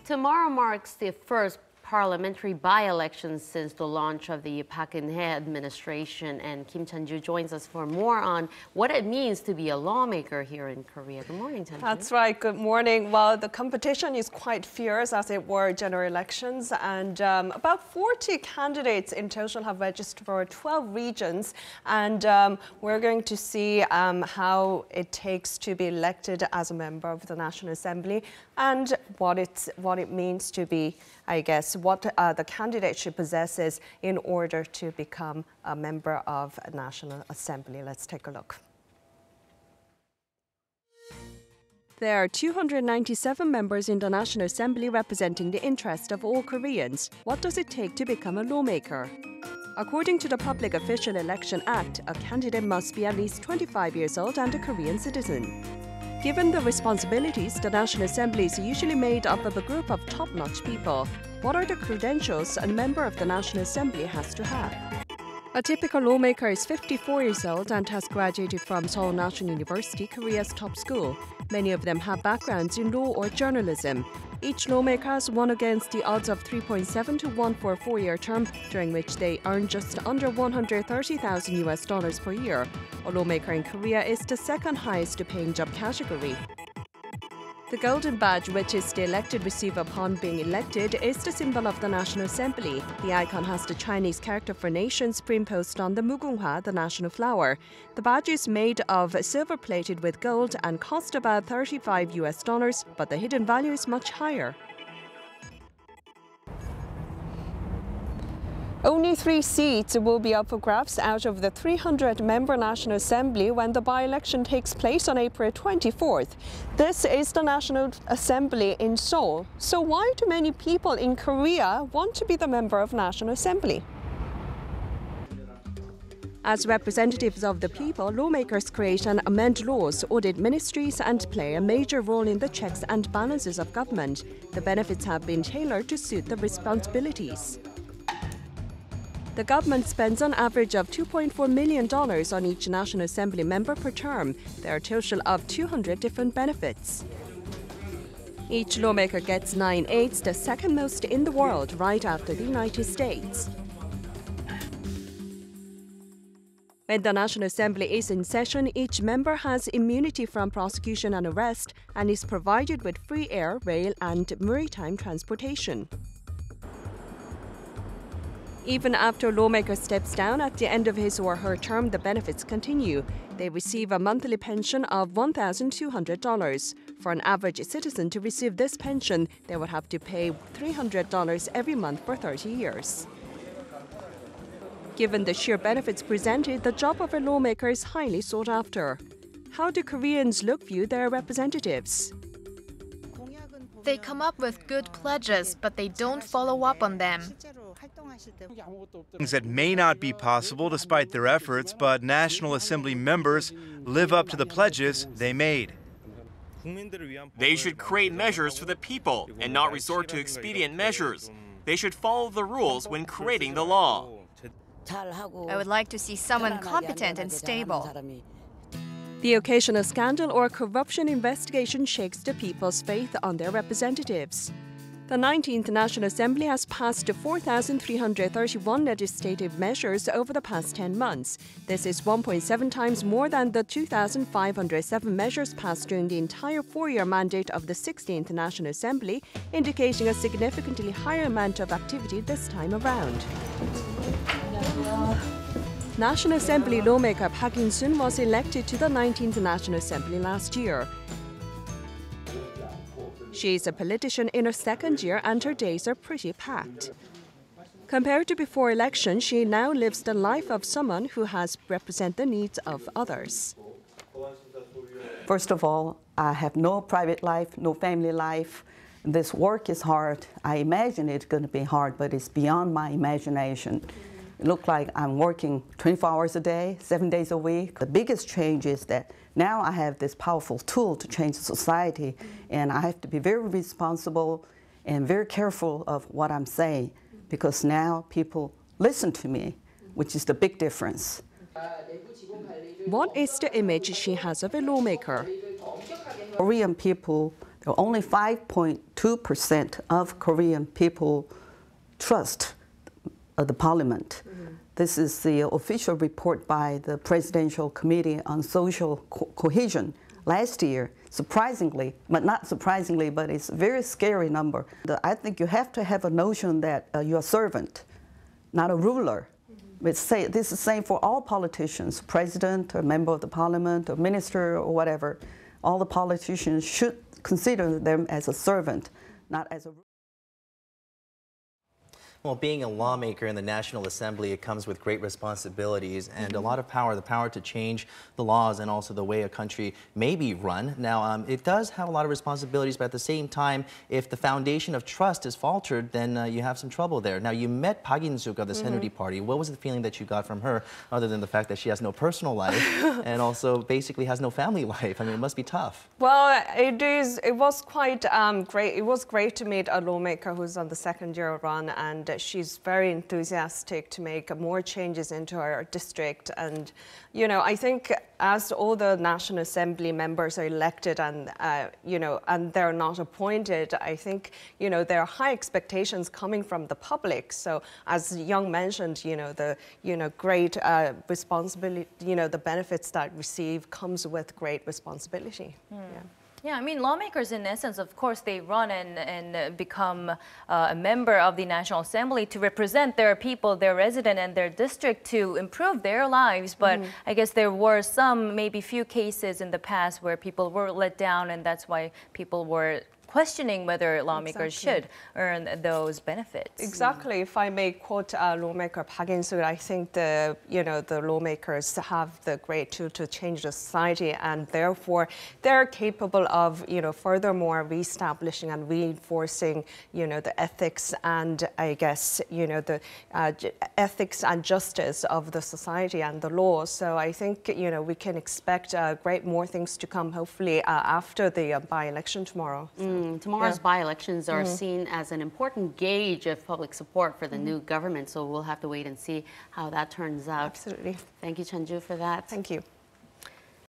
Tomorrow marks the first parliamentary by-election since the launch of the Park Geun-hye administration, and Kim Chan-ju joins us for more on what it means to be a lawmaker here in Korea. Good morning, Chan-ju. That's right. Good morning. Well, the competition is quite fierce, as it were, general elections, and about 40 candidates in total have registered for 12 regions, and we're going to see how it takes to be elected as a member of the National Assembly and what it means to be, I guess, what the candidate should possess in order to become a member of a National Assembly. Let's take a look. There are 297 members in the National Assembly representing the interest of all Koreans. What does it take to become a lawmaker? According to the Public Official Election Act, a candidate must be at least 25 years old and a Korean citizen. Given the responsibilities, the National Assembly is usually made up of a group of top-notch people. What are the credentials a member of the National Assembly has to have? A typical lawmaker is 54 years old and has graduated from Seoul National University, Korea's top school. Many of them have backgrounds in law or journalism. Each lawmaker has won against the odds of 3.7 to 1 for a 4-year term, during which they earn just under $130,000 per year. A lawmaker in Korea is the second highest paying job category. The golden badge, which is the elected receive upon being elected, is the symbol of the National Assembly. The icon has the Chinese character for nation superimposed on the mugunghwa, the national flower. The badge is made of silver plated with gold and cost about $35, but the hidden value is much higher. Only 3 seats will be up for grabs out of the 300-member National Assembly when the by-election takes place on April 24th. This is the National Assembly in Seoul. So why do many people in Korea want to be the member of National Assembly? As representatives of the people, lawmakers create and amend laws, audit ministries, and play a major role in the checks and balances of government. The benefits have been tailored to suit the responsibilities. The government spends an average of $2.4 million on each National Assembly member per term. There are a total of 200 different benefits. Each lawmaker gets 9 aides, the second most in the world, right after the United States. When the National Assembly is in session, each member has immunity from prosecution and arrest and is provided with free air, rail, and maritime transportation. Even after a lawmaker steps down at the end of his or her term, the benefits continue. They receive a monthly pension of $1,200. For an average citizen to receive this pension, they would have to pay $300 every month for 30 years. Given the sheer benefits presented, the job of a lawmaker is highly sought after. How do Koreans view their representatives? They come up with good pledges, but they don't follow up on them. Things that may not be possible despite their efforts, but National Assembly members live up to the pledges they made. They should create measures for the people and not resort to expedient measures. They should follow the rules when creating the law. I would like to see someone competent and stable. The occasional scandal or corruption investigation shakes the people's faith on their representatives. The 19th National Assembly has passed 4,331 legislative measures over the past 10 months. This is 1.7 times more than the 2,507 measures passed during the entire 4-year mandate of the 16th National Assembly, indicating a significantly higher amount of activity this time around. National Assembly lawmaker Park In-Sook was elected to the 19th National Assembly last year. She is a politician in her second year and her days are pretty packed. Compared to before election, she now lives the life of someone who has represented the needs of others. First of all, I have no private life, no family life. This work is hard. I imagine it's going to be hard, but it's beyond my imagination. It looks like I'm working 24 hours a day, 7 days a week. The biggest change is that now I have this powerful tool to change society, and I have to be very responsible and very careful of what I'm saying, because now people listen to me, which is the big difference. What is the image she has of a lawmaker? Korean people Only 5.2% of Korean people trust the parliament. This is the official report by the Presidential Committee on Social Cohesion last year. Surprisingly, but not surprisingly, but it's a very scary number. I think you have to have a notion that you're a servant, not a ruler. This is the same for all politicians, president or member of the parliament or minister or whatever. All the politicians should consider them as a servant, not as a ruler. Well, being a lawmaker in the National Assembly, it comes with great responsibilities and a lot of power, the power to change the laws and also the way a country may be run. Now, it does have a lot of responsibilities, but at the same time, if the foundation of trust is faltered, then you have some trouble there. Now, you met Park-In-Sook of the Saenuri Party. What was the feeling that you got from her, other than the fact that she has no personal life and also basically has no family life? I mean, it must be tough. Well, it was quite great. It was great to meet a lawmaker who's on the second year run, and she's very enthusiastic to make more changes into our district. And, you know, I think as all the National Assembly members are elected and, you know, and they're not appointed, I think, you know, there are high expectations coming from the public. So as Young mentioned, you know, the, great responsibility, the benefits that receive comes with great responsibility. Yeah. Yeah, I mean, lawmakers, in essence, of course, they run and become a member of the National Assembly to represent their people, their resident, and their district to improve their lives. But I guess there were some, maybe few cases in the past where people were let down, and that's why people were questioning whether lawmakers should earn those benefits. Exactly. If I may quote lawmaker Park-In-Sook, I think the lawmakers have the great tool to change the society, and therefore they're capable of furthermore reestablishing and reinforcing the ethics and I guess the ethics and justice of the society and the law. So I think we can expect great more things to come hopefully after the by-election tomorrow. Tomorrow's by-elections are seen as an important gauge of public support for the new government, so we'll have to wait and see how that turns out. Absolutely. Thank you, Chanju, for that. Thank you.